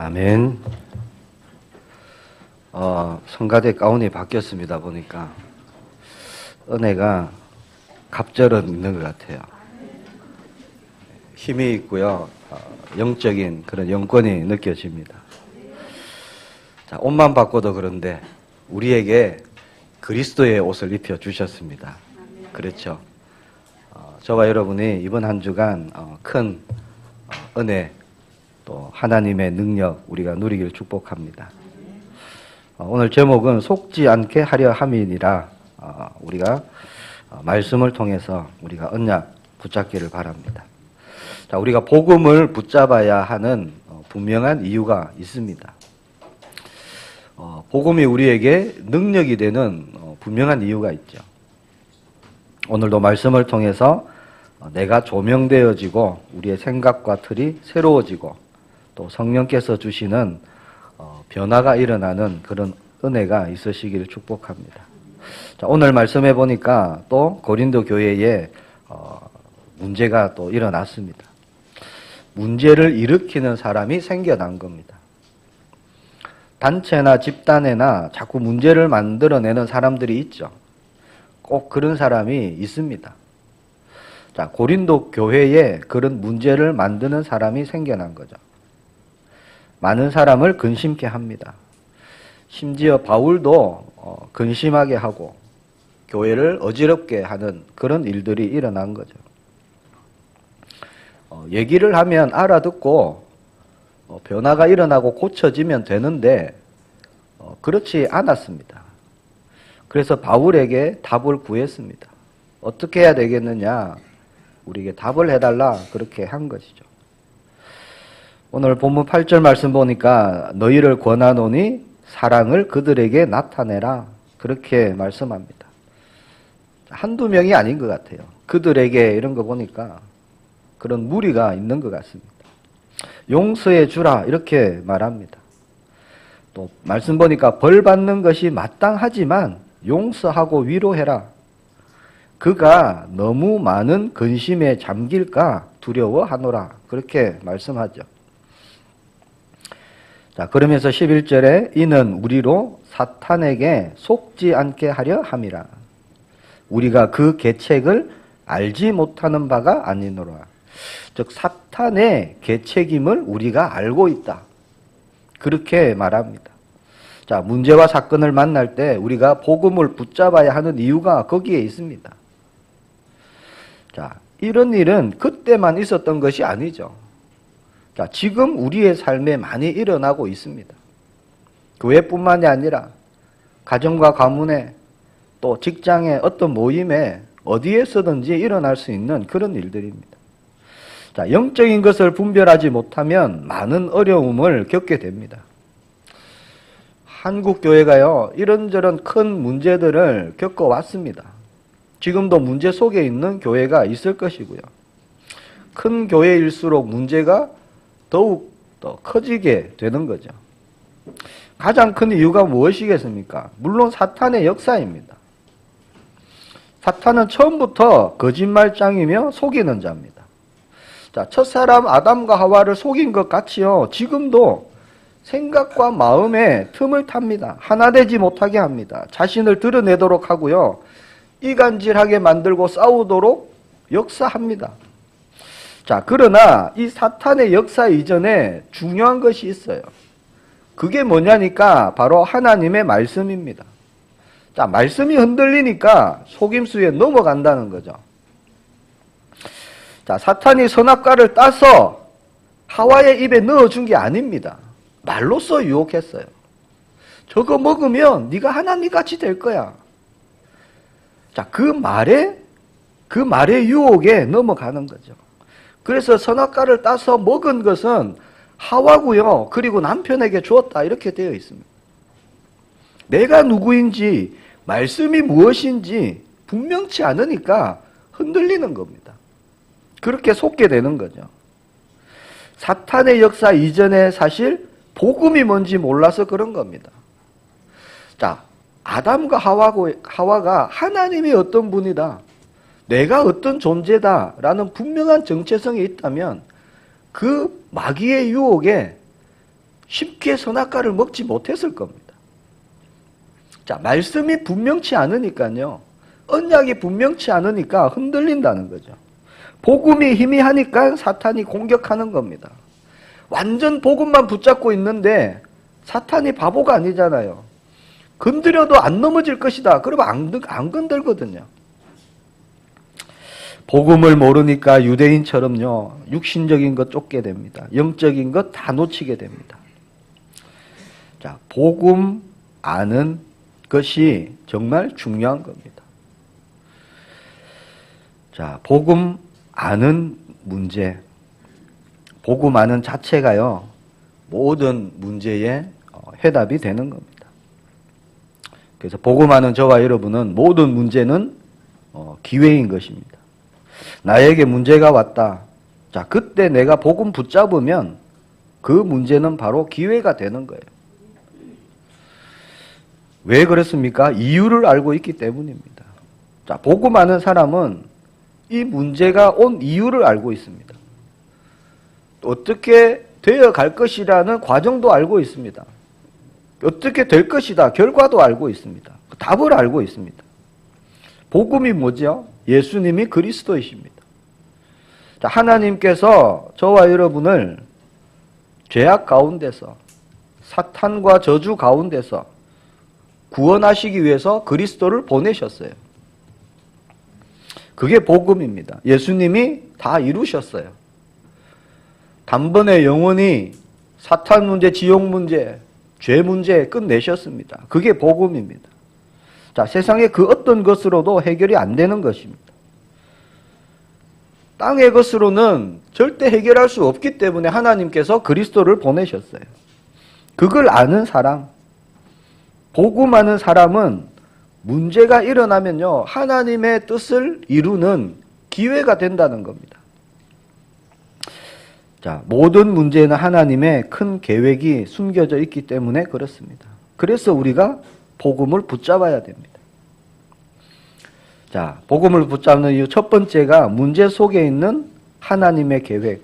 아멘. 성가대 가운이 바뀌었습니다. 보니까 은혜가 갑절은 있는 것 같아요. 힘이 있고요. 영적인 그런 영권이 느껴집니다. 자, 옷만 바꿔도 그런데 우리에게 그리스도의 옷을 입혀 주셨습니다. 그렇죠. 저와 여러분이 이번 한 주간 큰 은혜 또 하나님의 능력 우리가 누리기를 축복합니다. 오늘 제목은 속지 않게 하려 함이니라. 우리가 말씀을 통해서 우리가 언약 붙잡기를 바랍니다. 자, 우리가 복음을 붙잡아야 하는 분명한 이유가 있습니다. 복음이 우리에게 능력이 되는 분명한 이유가 있죠. 오늘도 말씀을 통해서 내가 조명되어지고 우리의 생각과 틀이 새로워지고 또 성령께서 주시는 변화가 일어나는 그런 은혜가 있으시기를 축복합니다. 자, 오늘 말씀해 보니까 또 고린도 교회에 문제가 또 일어났습니다. 문제를 일으키는 사람이 생겨난 겁니다. 단체나 집단에나 자꾸 문제를 만들어내는 사람들이 있죠. 꼭 그런 사람이 있습니다. 자, 고린도 교회에 그런 문제를 만드는 사람이 생겨난 거죠. 많은 사람을 근심케 합니다. 심지어 바울도 근심하게 하고 교회를 어지럽게 하는 그런 일들이 일어난 거죠. 얘기를 하면 알아듣고 변화가 일어나고 고쳐지면 되는데 그렇지 않았습니다. 그래서 바울에게 답을 구했습니다. 어떻게 해야 되겠느냐? 우리에게 답을 해달라 그렇게 한 것이죠. 오늘 본문 8절 말씀 보니까 너희를 권하노니 사랑을 그들에게 나타내라 그렇게 말씀합니다. 한두 명이 아닌 것 같아요. 그들에게 이런 거 보니까 그런 무리가 있는 것 같습니다. 용서해 주라 이렇게 말합니다. 또 말씀 보니까 벌 받는 것이 마땅하지만 용서하고 위로해라. 그가 너무 많은 근심에 잠길까 두려워하노라 그렇게 말씀하죠. 자, 그러면서 11절에 이는 우리로 사탄에게 속지 않게 하려 함이라. 우리가 그 계책을 알지 못하는 바가 아니노라. 즉 사탄의 계책임을 우리가 알고 있다. 그렇게 말합니다. 자, 문제와 사건을 만날 때 우리가 복음을 붙잡아야 하는 이유가 거기에 있습니다. 자, 이런 일은 그때만 있었던 것이 아니죠. 자, 지금 우리의 삶에 많이 일어나고 있습니다. 교회뿐만이 아니라 가정과 가문에 또 직장의 어떤 모임에 어디에서든지 일어날 수 있는 그런 일들입니다. 자, 영적인 것을 분별하지 못하면 많은 어려움을 겪게 됩니다. 한국 교회가요, 이런저런 큰 문제들을 겪어왔습니다. 지금도 문제 속에 있는 교회가 있을 것이고요. 큰 교회일수록 문제가 더욱 더 커지게 되는 거죠. 가장 큰 이유가 무엇이겠습니까? 물론 사탄의 역사입니다. 사탄은 처음부터 거짓말장이며 속이는 자입니다. 자, 첫사람 아담과 하와를 속인 것 같이요. 지금도 생각과 마음에 틈을 탑니다. 하나 되지 못하게 합니다. 자신을 드러내도록 하고요. 이간질하게 만들고 싸우도록 역사합니다. 자, 그러나 이 사탄의 역사 이전에 중요한 것이 있어요. 그게 뭐냐니까 바로 하나님의 말씀입니다. 자, 말씀이 흔들리니까 속임수에 넘어간다는 거죠. 자, 사탄이 선악과를 따서 하와의 입에 넣어준 게 아닙니다. 말로써 유혹했어요. 저거 먹으면 네가 하나님 같이 될 거야. 자, 그 말의 유혹에 넘어가는 거죠. 그래서 선악과를 따서 먹은 것은 하와고요. 그리고 남편에게 주었다. 이렇게 되어 있습니다. 내가 누구인지 말씀이 무엇인지 분명치 않으니까 흔들리는 겁니다. 그렇게 속게 되는 거죠. 사탄의 역사 이전에 사실 복음이 뭔지 몰라서 그런 겁니다. 자, 아담과 하와가 하나님이 어떤 분이다. 내가 어떤 존재다라는 분명한 정체성이 있다면 그 마귀의 유혹에 쉽게 선악과를 먹지 못했을 겁니다. 자, 말씀이 분명치 않으니까요. 언약이 분명치 않으니까 흔들린다는 거죠. 복음이 희미하니까 사탄이 공격하는 겁니다. 완전 복음만 붙잡고 있는데 사탄이 바보가 아니잖아요. 건드려도 안 넘어질 것이다. 그러면 안 건들거든요. 복음을 모르니까 유대인처럼요. 육신적인 것 쫓게 됩니다. 영적인 것 다 놓치게 됩니다. 자, 복음 아는 것이 정말 중요한 겁니다. 자, 복음 아는 문제. 복음 아는 자체가요. 모든 문제의 해답이 되는 겁니다. 그래서 복음 아는 저와 여러분은 모든 문제는 기회인 것입니다. 나에게 문제가 왔다. 자, 그때 내가 복음 붙잡으면 그 문제는 바로 기회가 되는 거예요. 왜 그렇습니까? 이유를 알고 있기 때문입니다. 자, 복음 아는 사람은 이 문제가 온 이유를 알고 있습니다. 어떻게 되어 갈 것이라는 과정도 알고 있습니다. 어떻게 될 것이다. 결과도 알고 있습니다. 답을 알고 있습니다. 복음이 뭐죠? 예수님이 그리스도이십니다. 자, 하나님께서 저와 여러분을 죄악 가운데서 사탄과 저주 가운데서 구원하시기 위해서 그리스도를 보내셨어요. 그게 복음입니다. 예수님이 다 이루셨어요. 단번에 영원히 사탄 문제, 지옥 문제, 죄 문제 끝내셨습니다. 그게 복음입니다. 자, 세상의 그 어떤 것으로도 해결이 안 되는 것입니다. 땅의 것으로는 절대 해결할 수 없기 때문에 하나님께서 그리스도를 보내셨어요. 그걸 아는 사람, 복음 아는 사람은 문제가 일어나면요, 하나님의 뜻을 이루는 기회가 된다는 겁니다. 자, 모든 문제는 하나님의 큰 계획이 숨겨져 있기 때문에 그렇습니다. 그래서 우리가 복음을 붙잡아야 됩니다. 자, 복음을 붙잡는 이유 첫 번째가 문제 속에 있는 하나님의 계획.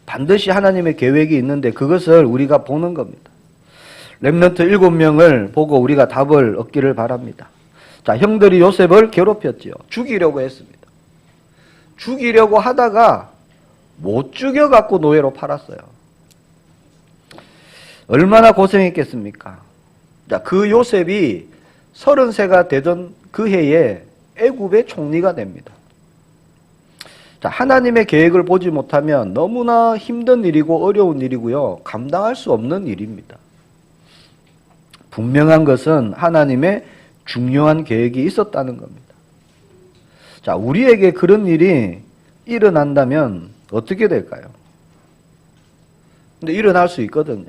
반드시 하나님의 계획이 있는데 그것을 우리가 보는 겁니다. 렘넌트 7명을 보고 우리가 답을 얻기를 바랍니다. 자, 형들이 요셉을 괴롭혔지요. 죽이려고 했습니다. 죽이려고 하다가 못 죽여갖고 노예로 팔았어요. 얼마나 고생했겠습니까? 자, 그 요셉이 30세가 되던 그 해에 애굽의 총리가 됩니다. 자, 하나님의 계획을 보지 못하면 너무나 힘든 일이고 어려운 일이고요. 감당할 수 없는 일입니다. 분명한 것은 하나님의 중요한 계획이 있었다는 겁니다. 자, 우리에게 그런 일이 일어난다면 어떻게 될까요? 근데 일어날 수 있거든요.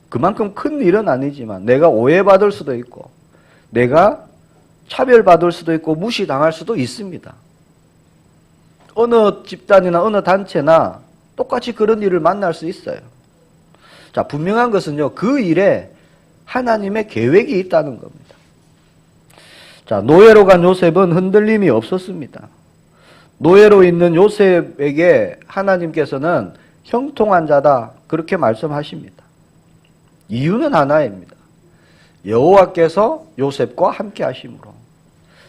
그만큼 큰 일은 아니지만 내가 오해받을 수도 있고 내가 차별받을 수도 있고 무시당할 수도 있습니다. 어느 집단이나 어느 단체나 똑같이 그런 일을 만날 수 있어요. 자, 분명한 것은요, 그 일에 하나님의 계획이 있다는 겁니다. 자, 노예로 간 요셉은 흔들림이 없었습니다. 노예로 있는 요셉에게 하나님께서는 형통한 자다 그렇게 말씀하십니다. 이유는 하나입니다. 여호와께서 요셉과 함께 하심으로.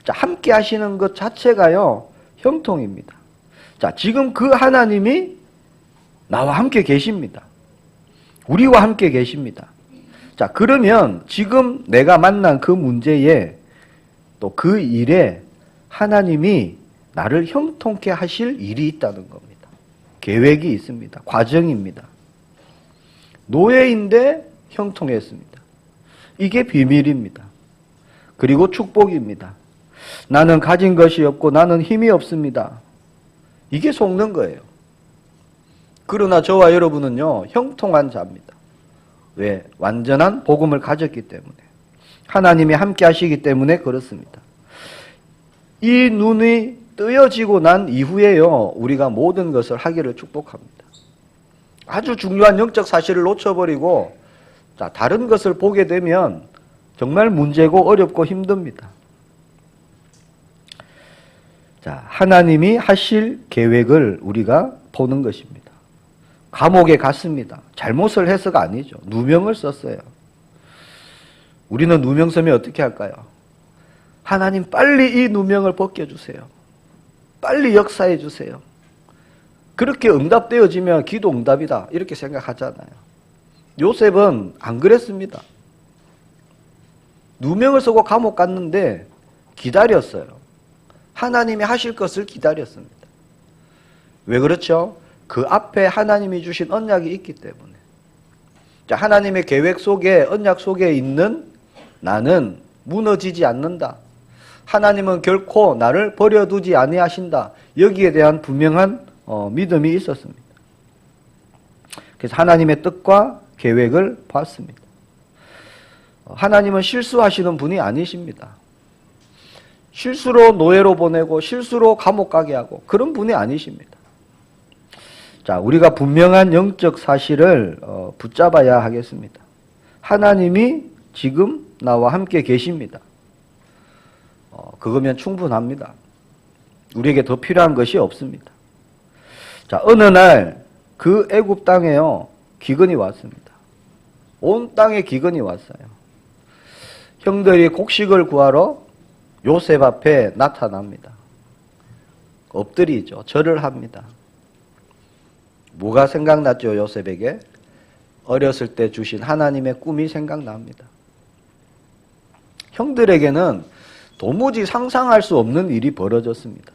자, 함께 하시는 것 자체가요, 형통입니다. 자, 지금 그 하나님이 나와 함께 계십니다. 우리와 함께 계십니다. 자, 그러면 지금 내가 만난 그 문제에 또 그 일에 하나님이 나를 형통케 하실 일이 있다는 겁니다. 계획이 있습니다. 과정입니다. 노예인데 형통했습니다. 이게 비밀입니다. 그리고 축복입니다. 나는 가진 것이 없고 나는 힘이 없습니다. 이게 속는 거예요. 그러나 저와 여러분은요, 형통한 자입니다. 왜? 완전한 복음을 가졌기 때문에. 하나님이 함께 하시기 때문에 그렇습니다. 이 눈이 뜨여지고 난 이후에요, 우리가 모든 것을 하기를 축복합니다. 아주 중요한 영적 사실을 놓쳐버리고 자, 다른 것을 보게 되면 정말 문제고 어렵고 힘듭니다. 자, 하나님이 하실 계획을 우리가 보는 것입니다. 감옥에 갔습니다. 잘못을 해서가 아니죠. 누명을 썼어요. 우리는 누명 쓰면 어떻게 할까요? 하나님 빨리 이 누명을 벗겨주세요. 빨리 역사해 주세요. 그렇게 응답되어지면 기도 응답이다 이렇게 생각하잖아요. 요셉은 안 그랬습니다. 누명을 쓰고 감옥 갔는데 기다렸어요. 하나님이 하실 것을 기다렸습니다. 왜 그렇죠? 그 앞에 하나님이 주신 언약이 있기 때문에. 자, 하나님의 계획 속에, 언약 속에 있는 나는 무너지지 않는다. 하나님은 결코 나를 버려두지 아니하신다. 여기에 대한 분명한 믿음이 있었습니다. 그래서 하나님의 뜻과 계획을 봤습니다. 하나님은 실수하시는 분이 아니십니다. 실수로 노예로 보내고 실수로 감옥 가게 하고 그런 분이 아니십니다. 자, 우리가 분명한 영적 사실을 붙잡아야 하겠습니다. 하나님이 지금 나와 함께 계십니다. 그거면 충분합니다. 우리에게 더 필요한 것이 없습니다. 자, 어느 날 그 애굽 땅에요 기근이 왔습니다. 온 땅에 기근이 왔어요. 형들이 곡식을 구하러 요셉 앞에 나타납니다. 엎드리죠. 절을 합니다. 뭐가 생각났죠, 요셉에게? 어렸을 때 주신 하나님의 꿈이 생각납니다. 형들에게는 도무지 상상할 수 없는 일이 벌어졌습니다.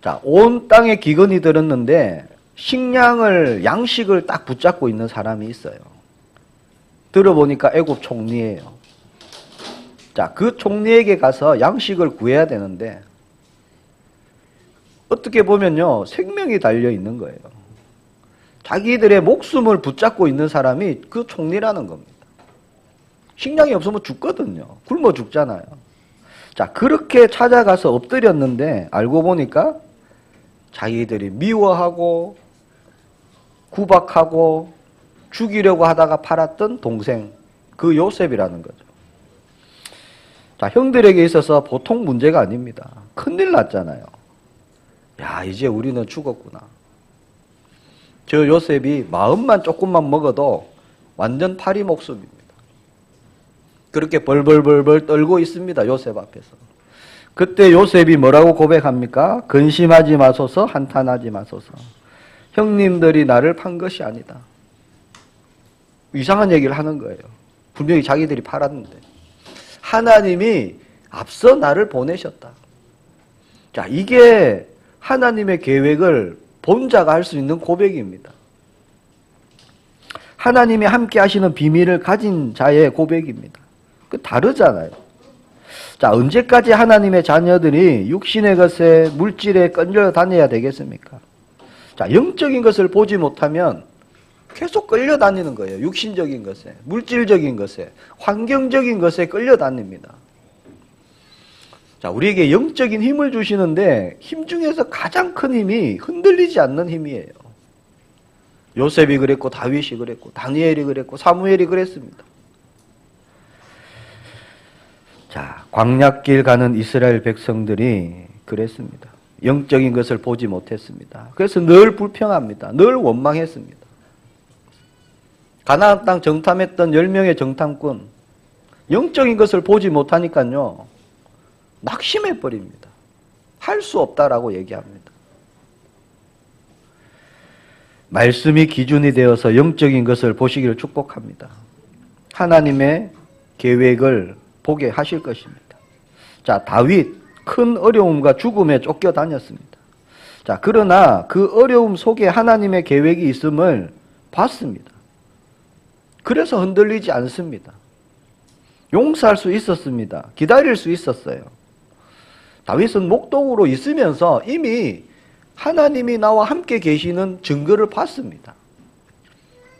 자, 온 땅에 기근이 들었는데 식량을, 양식을 딱 붙잡고 있는 사람이 있어요. 들어보니까 애굽 총리예요. 자, 그 총리에게 가서 양식을 구해야 되는데 어떻게 보면요, 생명이 달려 있는 거예요. 자기들의 목숨을 붙잡고 있는 사람이 그 총리라는 겁니다. 식량이 없으면 죽거든요. 굶어 죽잖아요. 자, 그렇게 찾아가서 엎드렸는데 알고 보니까 자기들이 미워하고 구박하고 죽이려고 하다가 팔았던 동생, 그 요셉이라는 거죠. 자, 형들에게 있어서 보통 문제가 아닙니다. 큰일 났잖아요. 야, 이제 우리는 죽었구나. 저 요셉이 마음만 조금만 먹어도 완전 파리 목숨입니다. 그렇게 벌벌벌벌 떨고 있습니다. 요셉 앞에서. 그때 요셉이 뭐라고 고백합니까? 근심하지 마소서, 한탄하지 마소서. 형님들이 나를 판 것이 아니다. 이상한 얘기를 하는 거예요. 분명히 자기들이 팔았는데. 하나님이 앞서 나를 보내셨다. 자, 이게 하나님의 계획을 본 자가 할 수 있는 고백입니다. 하나님이 함께 하시는 비밀을 가진 자의 고백입니다. 그 다르잖아요. 자, 언제까지 하나님의 자녀들이 육신의 것에, 물질에 끌려다녀야 되겠습니까? 자, 영적인 것을 보지 못하면 계속 끌려다니는 거예요. 육신적인 것에, 물질적인 것에, 환경적인 것에 끌려다닙니다. 자, 우리에게 영적인 힘을 주시는데 힘 중에서 가장 큰 힘이 흔들리지 않는 힘이에요. 요셉이 그랬고, 다윗이 그랬고, 다니엘이 그랬고, 사무엘이 그랬습니다. 자, 광야길 가는 이스라엘 백성들이 그랬습니다. 영적인 것을 보지 못했습니다. 그래서 늘 불평합니다. 늘 원망했습니다. 가나안 땅 정탐했던 10명의 정탐꾼, 영적인 것을 보지 못하니까요, 낙심해 버립니다. 할 수 없다라고 얘기합니다. 말씀이 기준이 되어서 영적인 것을 보시기를 축복합니다. 하나님의 계획을 보게 하실 것입니다. 자, 다윗 큰 어려움과 죽음에 쫓겨 다녔습니다. 자, 그러나 그 어려움 속에 하나님의 계획이 있음을 봤습니다. 그래서 흔들리지 않습니다. 용서할 수 있었습니다. 기다릴 수 있었어요. 다윗은 목동으로 있으면서 이미 하나님이 나와 함께 계시는 증거를 봤습니다.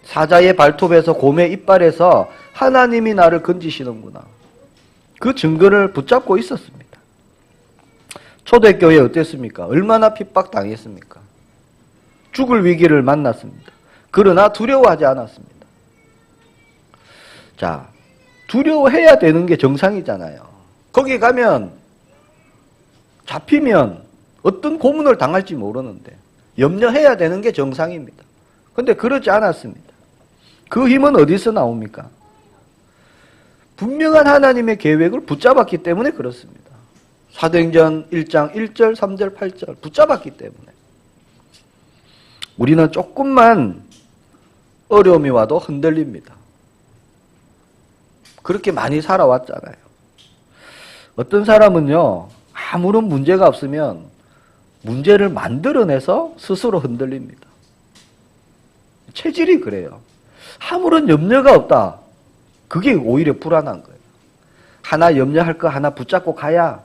사자의 발톱에서 곰의 이빨에서 하나님이 나를 건지시는구나. 그 증거를 붙잡고 있었습니다. 초대교회 어땠습니까? 얼마나 핍박당했습니까? 죽을 위기를 만났습니다. 그러나 두려워하지 않았습니다. 자, 두려워해야 되는 게 정상이잖아요. 거기 가면 잡히면 어떤 고문을 당할지 모르는데 염려해야 되는 게 정상입니다. 근데 그렇지 않았습니다. 그 힘은 어디서 나옵니까? 분명한 하나님의 계획을 붙잡았기 때문에 그렇습니다. 사도행전 1장 1절, 3절, 8절 붙잡았기 때문에. 우리는 조금만 어려움이 와도 흔들립니다. 그렇게 많이 살아왔잖아요. 어떤 사람은요, 아무런 문제가 없으면 문제를 만들어내서 스스로 흔들립니다. 체질이 그래요. 아무런 염려가 없다. 그게 오히려 불안한 거예요. 하나 염려할 거 하나 붙잡고 가야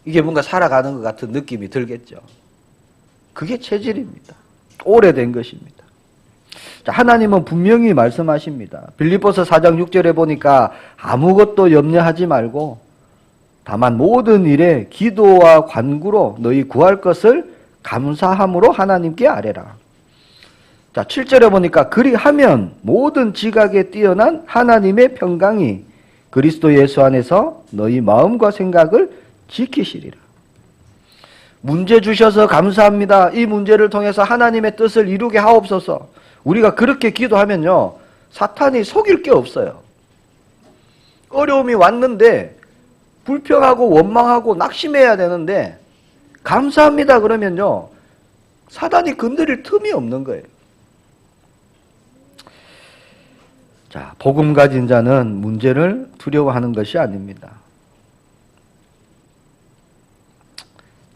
이게 뭔가 살아가는 것 같은 느낌이 들겠죠. 그게 체질입니다. 오래된 것입니다. 자, 하나님은 분명히 말씀하십니다. 빌립보서 4장 6절에 보니까 아무것도 염려하지 말고 다만 모든 일에 기도와 간구로 너희 구할 것을 감사함으로 하나님께 아뢰라. 자, 7절에 보니까 그리하면 모든 지각에 뛰어난 하나님의 평강이 그리스도 예수 안에서 너희 마음과 생각을 지키시리라. 문제 주셔서 감사합니다. 이 문제를 통해서 하나님의 뜻을 이루게 하옵소서. 우리가 그렇게 기도하면요, 사탄이 속일 게 없어요. 어려움이 왔는데 불평하고 원망하고 낙심해야 되는데 감사합니다 그러면요, 사단이 건드릴 틈이 없는 거예요. 자, 복음 가진 자는 문제를 두려워하는 것이 아닙니다.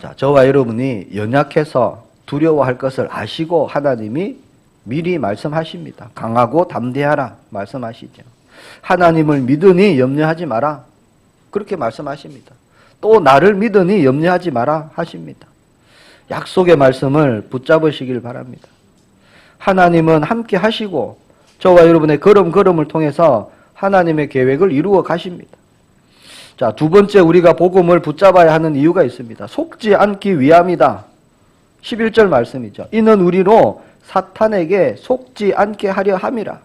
자, 저와 여러분이 연약해서 두려워할 것을 아시고 하나님이 미리 말씀하십니다. 강하고 담대하라 말씀하시죠. 하나님을 믿으니 염려하지 마라 그렇게 말씀하십니다. 또 나를 믿으니 염려하지 마라 하십니다. 약속의 말씀을 붙잡으시길 바랍니다. 하나님은 함께 하시고 저와 여러분의 걸음걸음을 통해서 하나님의 계획을 이루어 가십니다. 자, 두 번째 우리가 복음을 붙잡아야 하는 이유가 있습니다. 속지 않기 위함이다. 11절 말씀이죠. 이는 우리로 사탄에게 속지 않게 하려 함이라.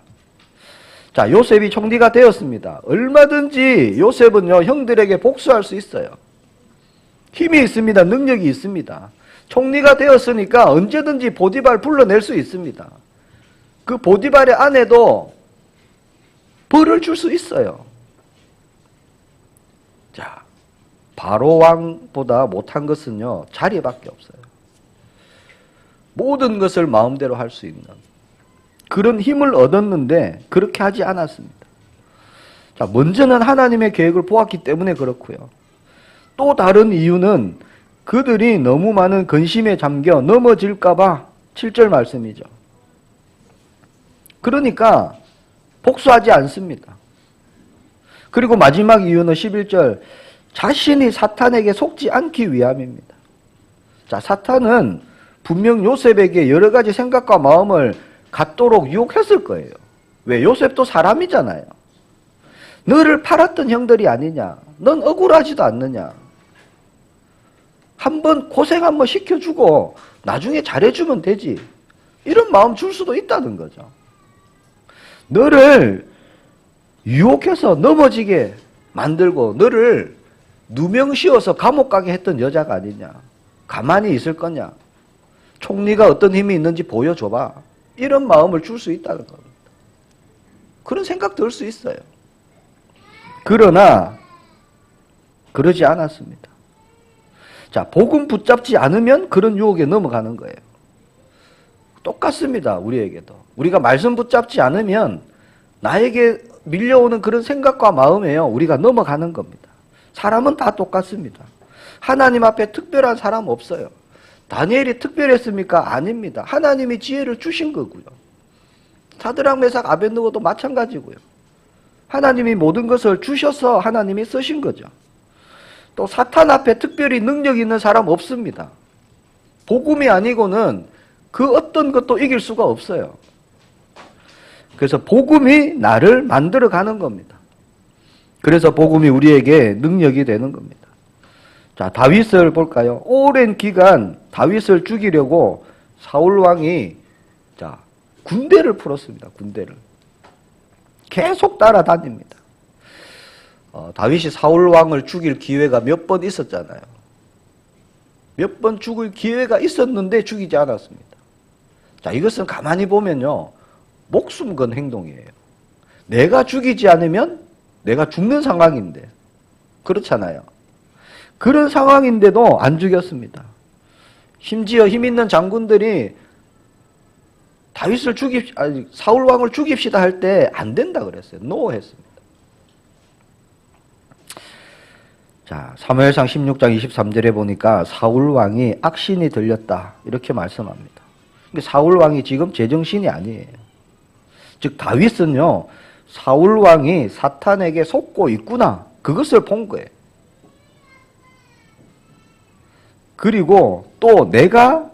자, 요셉이 총리가 되었습니다. 얼마든지 요셉은요, 형들에게 복수할 수 있어요. 힘이 있습니다. 능력이 있습니다. 총리가 되었으니까 언제든지 보디발 불러낼 수 있습니다. 그 보디발의 아내도 벌을 줄 수 있어요. 자, 바로 왕보다 못한 것은요, 자리밖에 없어요. 모든 것을 마음대로 할 수 있는 그런 힘을 얻었는데 그렇게 하지 않았습니다. 자, 먼저는 하나님의 계획을 보았기 때문에 그렇고요. 또 다른 이유는 그들이 너무 많은 근심에 잠겨 넘어질까봐 7절 말씀이죠. 그러니까 복수하지 않습니다. 그리고 마지막 이유는 11절 자신이 사탄에게 속지 않기 위함입니다. 자, 사탄은 분명 요셉에게 여러 가지 생각과 마음을 갖도록 유혹했을 거예요. 왜? 요셉도 사람이잖아요. 너를 팔았던 형들이 아니냐? 넌 억울하지도 않느냐? 한번 고생 한번 시켜주고 나중에 잘해주면 되지. 이런 마음 줄 수도 있다는 거죠. 너를 유혹해서 넘어지게 만들고 너를 누명 씌워서 감옥 가게 했던 여자가 아니냐? 가만히 있을 거냐? 총리가 어떤 힘이 있는지 보여줘봐. 이런 마음을 줄 수 있다는 겁니다. 그런 생각 들 수 있어요. 그러나 그러지 않았습니다. 자, 복음 붙잡지 않으면 그런 유혹에 넘어가는 거예요. 똑같습니다. 우리에게도. 우리가 말씀 붙잡지 않으면 나에게 밀려오는 그런 생각과 마음에요, 우리가 넘어가는 겁니다. 사람은 다 똑같습니다. 하나님 앞에 특별한 사람 없어요. 다니엘이 특별했습니까? 아닙니다. 하나님이 지혜를 주신 거고요. 사드락 메삭 아벳느고도 마찬가지고요. 하나님이 모든 것을 주셔서 하나님이 쓰신 거죠. 또 사탄 앞에 특별히 능력 있는 사람 없습니다. 복음이 아니고는 그 어떤 것도 이길 수가 없어요. 그래서 복음이 나를 만들어가는 겁니다. 그래서 복음이 우리에게 능력이 되는 겁니다. 자, 다윗을 볼까요? 오랜 기간 다윗을 죽이려고 사울 왕이 자, 군대를 풀었습니다. 군대를. 계속 따라다닙니다. 다윗이 사울 왕을 죽일 기회가 몇 번 있었잖아요. 몇 번 죽을 기회가 있었는데 죽이지 않았습니다. 자, 이것은 가만히 보면요, 목숨 건 행동이에요. 내가 죽이지 않으면 내가 죽는 상황인데, 그렇잖아요. 그런 상황인데도 안 죽였습니다. 심지어 힘 있는 장군들이 사울 왕을 죽입시다 할 때 안 된다 그랬어요. 노 했습니다. 자, 사무엘상 16장 23절에 보니까 사울 왕이 악신이 들렸다 이렇게 말씀합니다. 사울 왕이 지금 제정신이 아니에요. 즉 다윗은요, 사울 왕이 사탄에게 속고 있구나, 그것을 본 거예요. 그리고 또 내가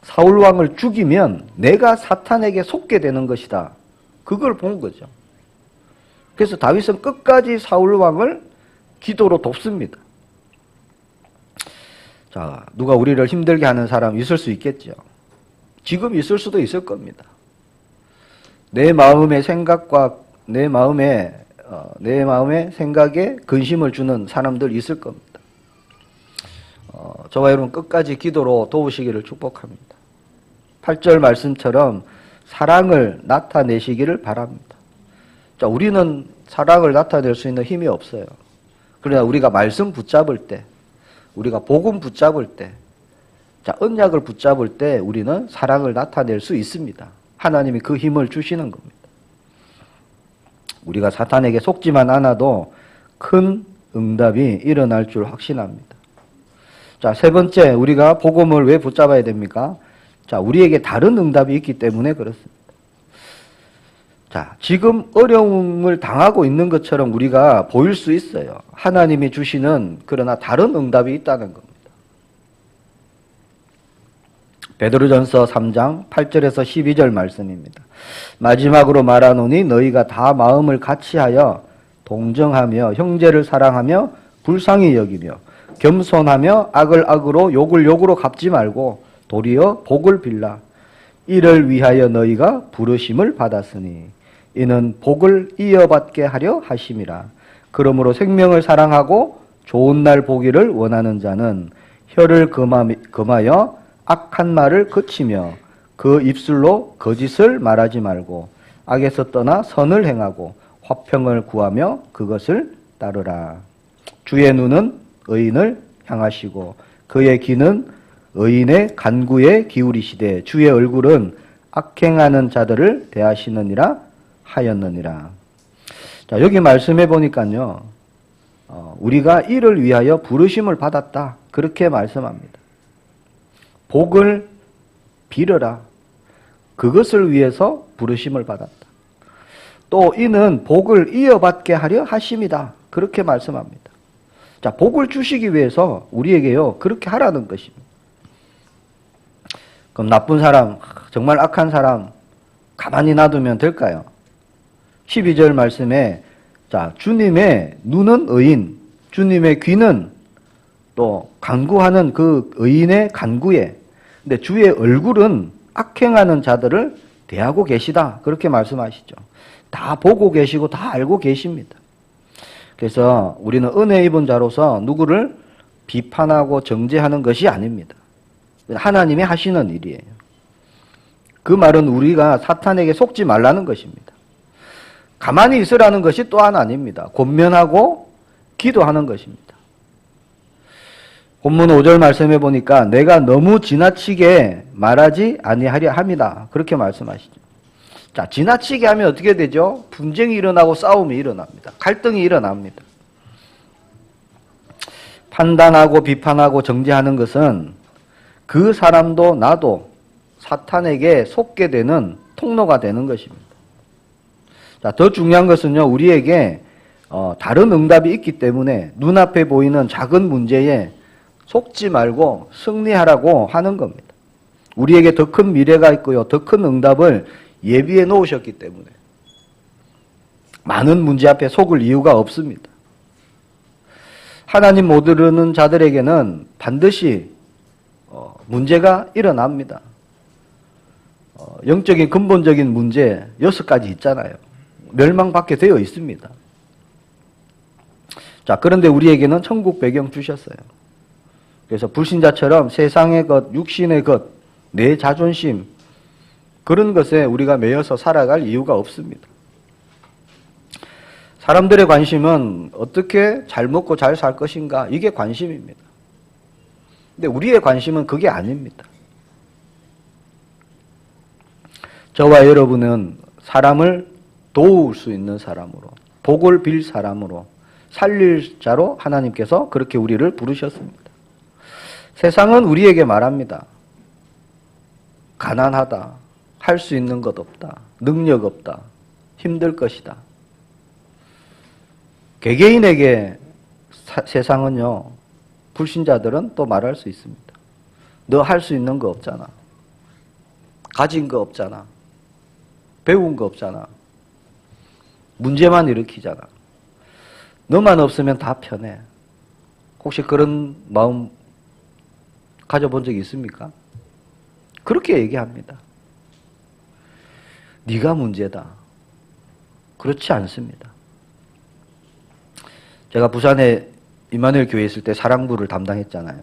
사울 왕을 죽이면 내가 사탄에게 속게 되는 것이다, 그걸 본 거죠. 그래서 다윗은 끝까지 사울 왕을 기도로 돕습니다. 자, 누가 우리를 힘들게 하는 사람 있을 수 있겠죠. 지금 있을 수도 있을 겁니다. 내 마음의 생각과 내 마음의 생각에 근심을 주는 사람들 있을 겁니다. 저와 여러분 끝까지 기도로 도우시기를 축복합니다. 8절 말씀처럼 사랑을 나타내시기를 바랍니다. 자, 우리는 사랑을 나타낼 수 있는 힘이 없어요. 그러나 우리가 말씀 붙잡을 때, 우리가 복음 붙잡을 때, 자, 언약을 붙잡을 때 우리는 사랑을 나타낼 수 있습니다. 하나님이 그 힘을 주시는 겁니다. 우리가 사탄에게 속지만 않아도 큰 응답이 일어날 줄 확신합니다. 자, 세 번째, 우리가 복음을 왜 붙잡아야 됩니까? 자, 우리에게 다른 응답이 있기 때문에 그렇습니다. 자, 지금 어려움을 당하고 있는 것처럼 우리가 보일 수 있어요. 하나님이 주시는 그러나 다른 응답이 있다는 겁니다. 베드로전서 3장 8절에서 12절 말씀입니다. 마지막으로 말하노니 너희가 다 마음을 같이하여 동정하며 형제를 사랑하며 불쌍히 여기며 겸손하며 악을 악으로 욕을 욕으로 갚지 말고 도리어 복을 빌라. 이를 위하여 너희가 부르심을 받았으니 이는 복을 이어받게 하려 하심이라. 그러므로 생명을 사랑하고 좋은 날 보기를 원하는 자는 혀를 금하여 악한 말을 그치며 그 입술로 거짓을 말하지 말고 악에서 떠나 선을 행하고 화평을 구하며 그것을 따르라. 주의 눈은 의인을 향하시고 그의 귀는 의인의 간구에 기울이시되 주의 얼굴은 악행하는 자들을 대하시느니라 하였느니라. 자, 여기 말씀해 보니까요, 우리가 이를 위하여 부르심을 받았다, 그렇게 말씀합니다. 복을 빌어라. 그것을 위해서 부르심을 받았다. 또 이는 복을 이어받게 하려 하심이다, 그렇게 말씀합니다. 자, 복을 주시기 위해서 우리에게요, 그렇게 하라는 것입니다. 그럼 나쁜 사람, 정말 악한 사람 가만히 놔두면 될까요? 12절 말씀에, 자, 주님의 눈은 의인, 주님의 귀는 또 간구하는 그 의인의 간구에, 근데 주의 얼굴은 악행하는 자들을 대하고 계시다, 그렇게 말씀하시죠. 다 보고 계시고 다 알고 계십니다. 그래서 우리는 은혜 입은 자로서 누구를 비판하고 정죄하는 것이 아닙니다. 하나님이 하시는 일이에요. 그 말은 우리가 사탄에게 속지 말라는 것입니다. 가만히 있으라는 것이 또한 아닙니다. 권면하고 기도하는 것입니다. 본문 5절 말씀해 보니까 내가 너무 지나치게 말하지 아니하려 합니다, 그렇게 말씀하시죠. 자, 지나치게 하면 어떻게 되죠? 분쟁이 일어나고 싸움이 일어납니다. 갈등이 일어납니다. 판단하고 비판하고 정죄하는 것은 그 사람도 나도 사탄에게 속게 되는 통로가 되는 것입니다. 자, 더 중요한 것은요, 우리에게 다른 응답이 있기 때문에 눈앞에 보이는 작은 문제에 속지 말고 승리하라고 하는 겁니다. 우리에게 더 큰 미래가 있고요, 더 큰 응답을 예비해 놓으셨기 때문에 많은 문제 앞에 속을 이유가 없습니다. 하나님 못 이루는 자들에게는 반드시 문제가 일어납니다. 영적인 근본적인 문제 6가지 있잖아요. 멸망받게 되어 있습니다. 자, 그런데 우리에게는 천국 배경 주셨어요. 그래서 불신자처럼 세상의 것, 육신의 것, 내 자존심 그런 것에 우리가 매여서 살아갈 이유가 없습니다. 사람들의 관심은 어떻게 잘 먹고 잘 살 것인가 이게 관심입니다. 근데 우리의 관심은 그게 아닙니다. 저와 여러분은 사람을 도울 수 있는 사람으로, 복을 빌 사람으로, 살릴 자로 하나님께서 그렇게 우리를 부르셨습니다. 세상은 우리에게 말합니다. 가난하다, 할 수 있는 것 없다, 능력 없다, 힘들 것이다. 개개인에게 세상은요, 불신자들은 또 말할 수 있습니다. 너 할 수 있는 거 없잖아. 가진 거 없잖아. 배운 거 없잖아. 문제만 일으키잖아. 너만 없으면 다 편해. 혹시 그런 마음 가져본 적이 있습니까? 그렇게 얘기합니다. 네가 문제다. 그렇지 않습니다. 제가 부산에 임마누엘 교회에 있을 때 사랑부를 담당했잖아요.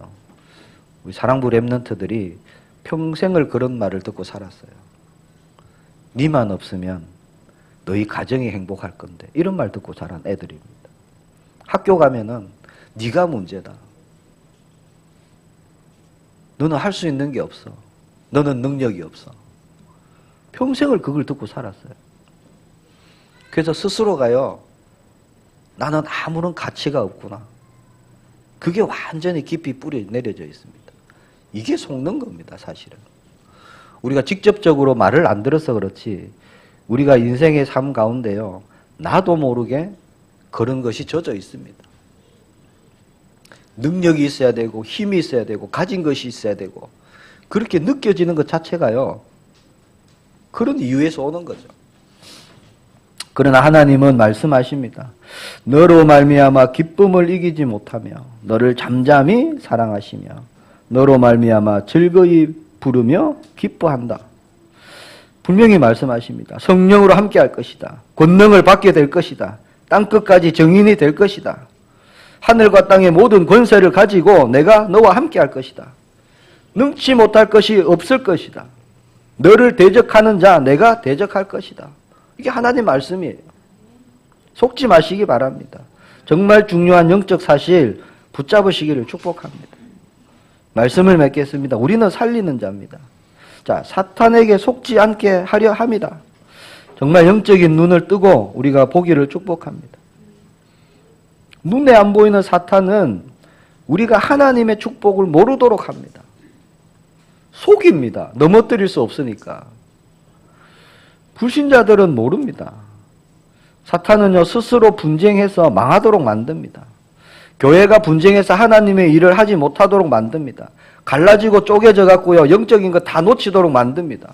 우리 사랑부 랩런트들이 평생을 그런 말을 듣고 살았어요. 네만 없으면 너희 가정이 행복할 건데 이런 말 듣고 자란 애들입니다. 학교 가면은 네가 문제다. 너는 할 수 있는 게 없어. 너는 능력이 없어. 평생을 그걸 듣고 살았어요. 그래서 스스로가요, 나는 아무런 가치가 없구나. 그게 완전히 깊이 뿌리 내려져 있습니다. 이게 속는 겁니다, 사실은. 우리가 직접적으로 말을 안 들어서 그렇지, 우리가 인생의 삶 가운데요, 나도 모르게 그런 것이 젖어 있습니다. 능력이 있어야 되고, 힘이 있어야 되고, 가진 것이 있어야 되고, 그렇게 느껴지는 것 자체가요, 그런 이유에서 오는 거죠. 그러나 하나님은 말씀하십니다. 너로 말미암아 기쁨을 이기지 못하며 너를 잠잠히 사랑하시며 너로 말미암아 즐거이 부르며 기뻐한다. 분명히 말씀하십니다. 성령으로 함께할 것이다. 권능을 받게 될 것이다. 땅끝까지 정인이 될 것이다. 하늘과 땅의 모든 권세를 가지고 내가 너와 함께할 것이다. 능치 못할 것이 없을 것이다. 너를 대적하는 자 내가 대적할 것이다. 이게 하나님 말씀이에요. 속지 마시기 바랍니다. 정말 중요한 영적 사실 붙잡으시기를 축복합니다. 말씀을 맺겠습니다. 우리는 살리는 자입니다. 자, 사탄에게 속지 않게 하려 합니다. 정말 영적인 눈을 뜨고 우리가 보기를 축복합니다. 눈에 안 보이는 사탄은 우리가 하나님의 축복을 모르도록 합니다. 속입니다. 넘어뜨릴 수 없으니까. 불신자들은 모릅니다. 사탄은요, 스스로 분쟁해서 망하도록 만듭니다. 교회가 분쟁해서 하나님의 일을 하지 못하도록 만듭니다. 갈라지고 쪼개져 갖고요, 영적인 거 다 놓치도록 만듭니다.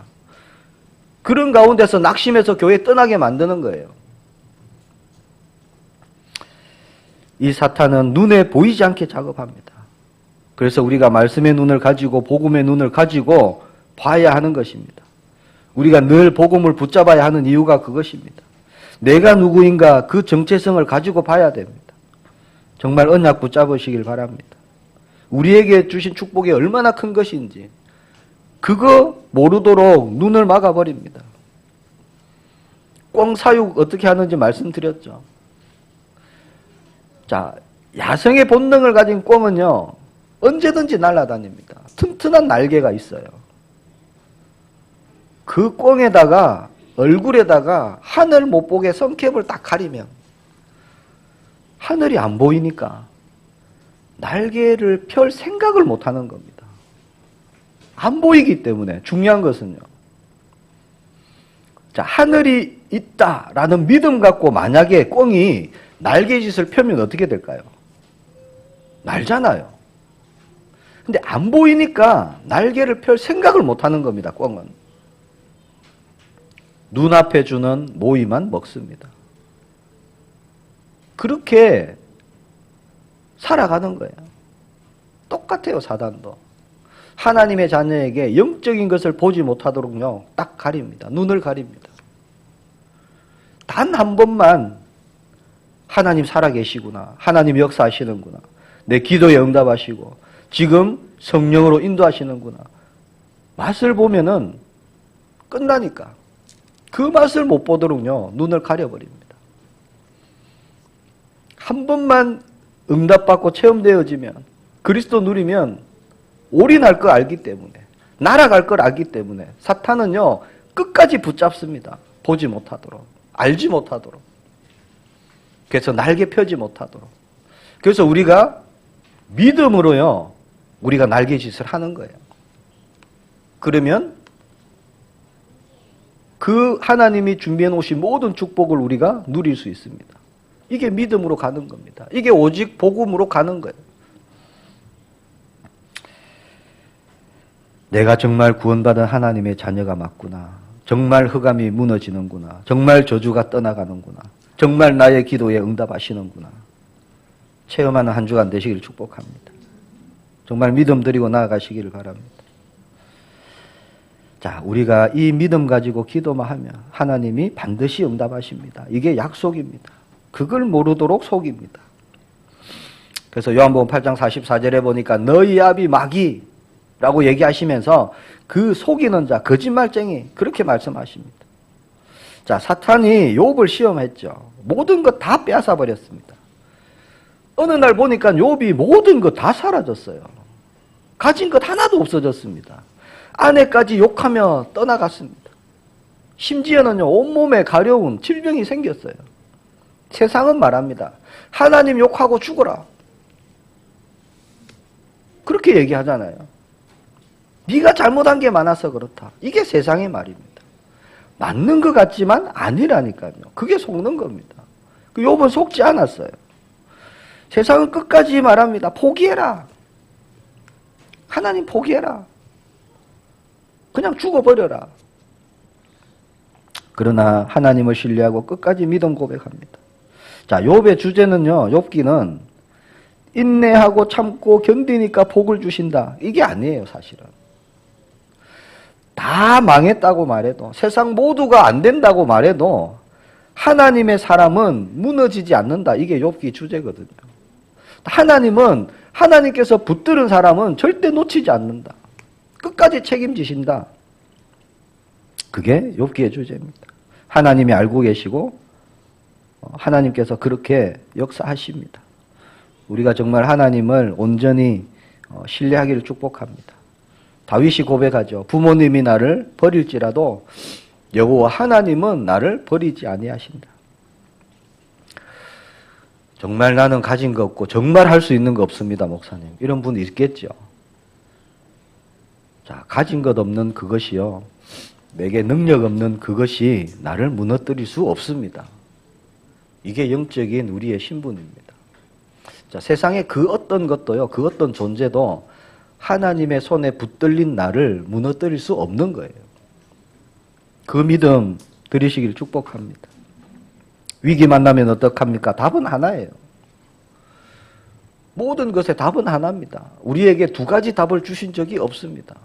그런 가운데서 낙심해서 교회 떠나게 만드는 거예요. 이 사탄은 눈에 보이지 않게 작업합니다. 그래서 우리가 말씀의 눈을 가지고 복음의 눈을 가지고 봐야 하는 것입니다. 우리가 늘 복음을 붙잡아야 하는 이유가 그것입니다. 내가 누구인가 그 정체성을 가지고 봐야 됩니다. 정말 언약 붙잡으시길 바랍니다. 우리에게 주신 축복이 얼마나 큰 것인지 그거 모르도록 눈을 막아버립니다. 꿩 사육 어떻게 하는지 말씀드렸죠. 자, 야생의 본능을 가진 꿩은요, 언제든지 날아다닙니다. 튼튼한 날개가 있어요. 그 꿩에다가 얼굴에다가 하늘 못 보게 선캡을 딱 가리면 하늘이 안 보이니까 날개를 펼 생각을 못 하는 겁니다. 안 보이기 때문에 중요한 것은요. 자, 하늘이 있다라는 믿음 갖고 만약에 꿩이 날개짓을 펴면 어떻게 될까요? 날잖아요. 근데 안 보이니까 날개를 펼 생각을 못 하는 겁니다, 꿩은. 눈앞에 주는 모이만 먹습니다. 그렇게 살아가는 거예요. 똑같아요, 사단도. 하나님의 자녀에게 영적인 것을 보지 못하도록요, 딱 가립니다. 눈을 가립니다. 단 한 번만 하나님 살아계시구나. 하나님 역사하시는구나. 내 기도에 응답하시고 지금 성령으로 인도하시는구나. 맛을 보면은 끝나니까. 그 맛을 못 보도록요, 눈을 가려버립니다. 한 번만 응답받고 체험되어지면, 그리스도 누리면 올인할 걸 알기 때문에, 날아갈 걸 알기 때문에 사탄은요, 끝까지 붙잡습니다. 보지 못하도록, 알지 못하도록. 그래서 날개 펴지 못하도록. 그래서 우리가 믿음으로요, 우리가 날개짓을 하는 거예요. 그러면 그 하나님이 준비해 놓으신 모든 축복을 우리가 누릴 수 있습니다. 이게 믿음으로 가는 겁니다. 이게 오직 복음으로 가는 거예요. 내가 정말 구원받은 하나님의 자녀가 맞구나. 정말 흑암이 무너지는구나. 정말 저주가 떠나가는구나. 정말 나의 기도에 응답하시는구나. 체험하는 한 주간 되시기를 축복합니다. 정말 믿음 드리고 나아가시기를 바랍니다. 자, 우리가 이 믿음 가지고 기도만 하면 하나님이 반드시 응답하십니다. 이게 약속입니다. 그걸 모르도록 속입니다. 그래서 요한복음 8장 44절에 보니까 너희 아비 마귀라고 얘기하시면서 그 속이는 자, 거짓말쟁이 그렇게 말씀하십니다. 자, 사탄이 욥을 시험했죠. 모든 것 다 빼앗아 버렸습니다. 어느 날 보니까 욥이 모든 것 다 사라졌어요. 가진 것 하나도 없어졌습니다. 아내까지 욕하며 떠나갔습니다. 심지어는요, 온몸에 가려운 질병이 생겼어요. 세상은 말합니다. 하나님 욕하고 죽어라. 그렇게 얘기하잖아요. 네가 잘못한 게 많아서 그렇다. 이게 세상의 말입니다. 맞는 것 같지만 아니라니까요. 그게 속는 겁니다. 그 욥은 속지 않았어요. 세상은 끝까지 말합니다. 포기해라. 하나님 포기해라. 그냥 죽어버려라. 그러나 하나님을 신뢰하고 끝까지 믿음 고백합니다. 자, 욥의 주제는요, 욥기는 인내하고 참고 견디니까 복을 주신다. 이게 아니에요, 사실은. 다 망했다고 말해도, 세상 모두가 안 된다고 말해도 하나님의 사람은 무너지지 않는다. 이게 욥기 주제거든요. 하나님은, 하나님께서 붙들은 사람은 절대 놓치지 않는다. 끝까지 책임지신다. 그게 욥기의 주제입니다. 하나님이 알고 계시고 하나님께서 그렇게 역사하십니다. 우리가 정말 하나님을 온전히 신뢰하기를 축복합니다. 다윗이 고백하죠. 부모님이 나를 버릴지라도 여호와 하나님은 나를 버리지 아니하신다. 정말 나는 가진 거 없고 정말 할 수 있는 거 없습니다, 목사님. 이런 분 있겠죠. 자, 가진 것 없는 그것이요, 내게 능력 없는 그것이 나를 무너뜨릴 수 없습니다. 이게 영적인 우리의 신분입니다. 자, 세상에 그 어떤 것도요, 그 어떤 존재도 하나님의 손에 붙들린 나를 무너뜨릴 수 없는 거예요. 그 믿음 드리시길 축복합니다. 위기 만나면 어떡합니까? 답은 하나예요. 모든 것의 답은 하나입니다. 우리에게 두 가지 답을 주신 적이 없습니다.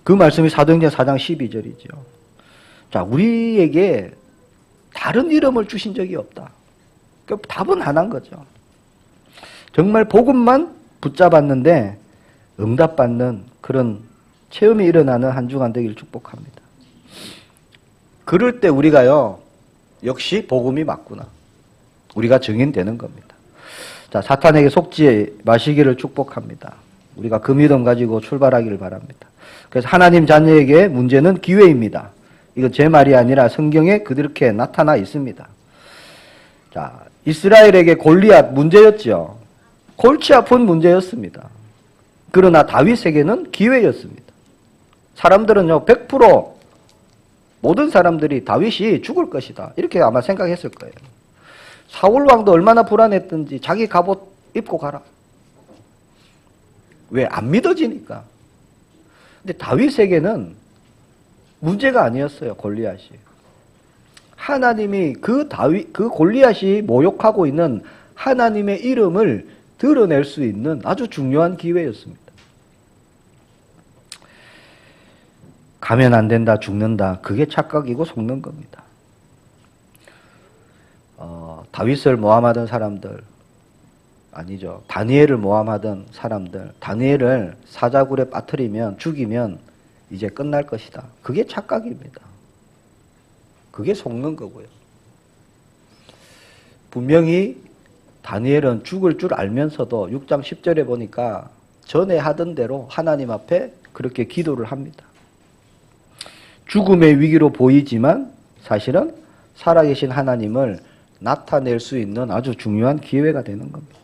그 말씀이 사도행전 4장 12절이죠. 자, 우리에게 다른 이름을 주신 적이 없다. 그러니까 답은 하나인 거죠. 정말 복음만 붙잡았는데 응답받는 그런 체험이 일어나는 한 주간 되기를 축복합니다. 그럴 때 우리가요, 역시 복음이 맞구나. 우리가 증인되는 겁니다. 자, 사탄에게 속지 마시기를 축복합니다. 우리가 그 믿음 가지고 출발하기를 바랍니다. 그래서 하나님 자녀에게 문제는 기회입니다. 이거 제 말이 아니라 성경에 그렇게 나타나 있습니다. 자, 이스라엘에게 골리앗 문제였죠. 골치 아픈 문제였습니다. 그러나 다윗에게는 기회였습니다. 사람들은요, 100% 모든 사람들이 다윗이 죽을 것이다. 이렇게 아마 생각했을 거예요. 사울 왕도 얼마나 불안했던지 자기 갑옷 입고 가라. 왜? 안 믿어지니까. 근데 다윗에게는 문제가 아니었어요, 골리앗이. 하나님이 그 골리앗이 모욕하고 있는 하나님의 이름을 드러낼 수 있는 아주 중요한 기회였습니다. 가면 안 된다, 죽는다. 그게 착각이고 속는 겁니다. 다윗을 모함하던 사람들, 아니죠. 다니엘을 모함하던 사람들, 다니엘을 사자굴에 빠뜨리면, 죽이면 이제 끝날 것이다. 그게 착각입니다. 그게 속는 거고요. 분명히 다니엘은 죽을 줄 알면서도 6장 10절에 보니까 전에 하던 대로 하나님 앞에 그렇게 기도를 합니다. 죽음의 위기로 보이지만 사실은 살아계신 하나님을 나타낼 수 있는 아주 중요한 기회가 되는 겁니다.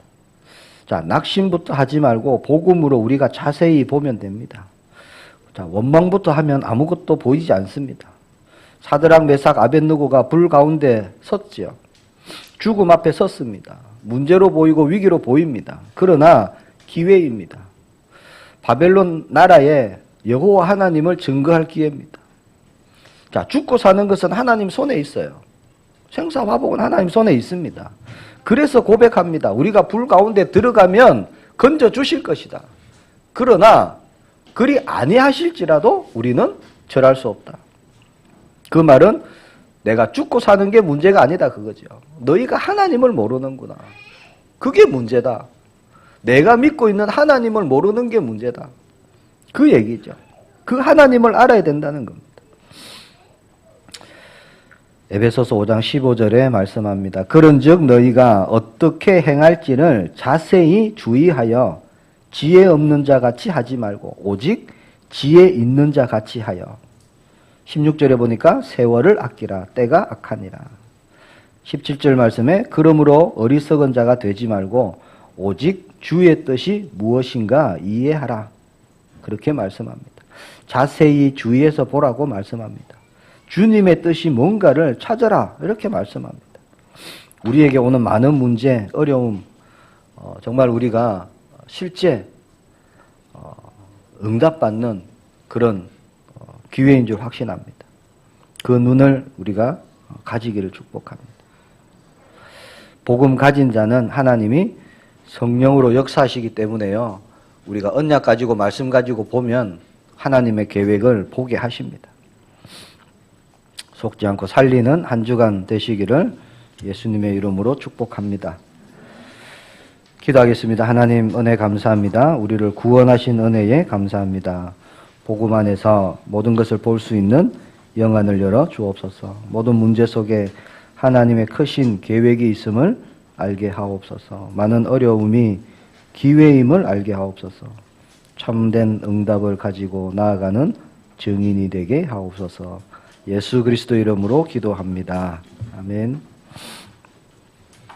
자, 낙심부터 하지 말고 복음으로 우리가 자세히 보면 됩니다. 자, 원망부터 하면 아무것도 보이지 않습니다. 사드락, 메삭, 아벳느고가 불 가운데 섰지요. 죽음 앞에 섰습니다. 문제로 보이고 위기로 보입니다. 그러나 기회입니다. 바벨론 나라에 여호와 하나님을 증거할 기회입니다. 자, 죽고 사는 것은 하나님 손에 있어요. 생사화복은 하나님 손에 있습니다. 그래서 고백합니다. 우리가 불 가운데 들어가면 건져 주실 것이다. 그러나 그리 아니하실지라도 우리는 절할 수 없다. 그 말은 내가 죽고 사는 게 문제가 아니다 그거죠. 너희가 하나님을 모르는구나. 그게 문제다. 내가 믿고 있는 하나님을 모르는 게 문제다. 그 얘기죠. 그 하나님을 알아야 된다는 겁니다. 에베소서 5장 15절에 말씀합니다. 그런즉 너희가 어떻게 행할지를 자세히 주의하여 지혜 없는 자 같이 하지 말고 오직 지혜 있는 자 같이 하여. 16절에 보니까 세월을 아끼라 때가 악하니라. 17절 말씀에 그러므로 어리석은 자가 되지 말고 오직 주의 뜻이 무엇인가 이해하라. 그렇게 말씀합니다. 자세히 주의해서 보라고 말씀합니다. 주님의 뜻이 뭔가를 찾아라 이렇게 말씀합니다. 우리에게 오는 많은 문제, 어려움, 정말 우리가 실제 응답받는 그런 기회인 줄 확신합니다. 그 눈을 우리가 가지기를 축복합니다. 복음 가진 자는 하나님이 성령으로 역사하시기 때문에요. 우리가 언약 가지고 말씀 가지고 보면 하나님의 계획을 보게 하십니다. 속지 않고 살리는 한 주간 되시기를 예수님의 이름으로 축복합니다. 기도하겠습니다. 하나님 은혜 감사합니다. 우리를 구원하신 은혜에 감사합니다. 복음 안에서 모든 것을 볼 수 있는 영안을 열어 주옵소서. 모든 문제 속에 하나님의 크신 계획이 있음을 알게 하옵소서. 많은 어려움이 기회임을 알게 하옵소서. 참된 응답을 가지고 나아가는 증인이 되게 하옵소서. 예수 그리스도 이름으로 기도합니다. 아멘.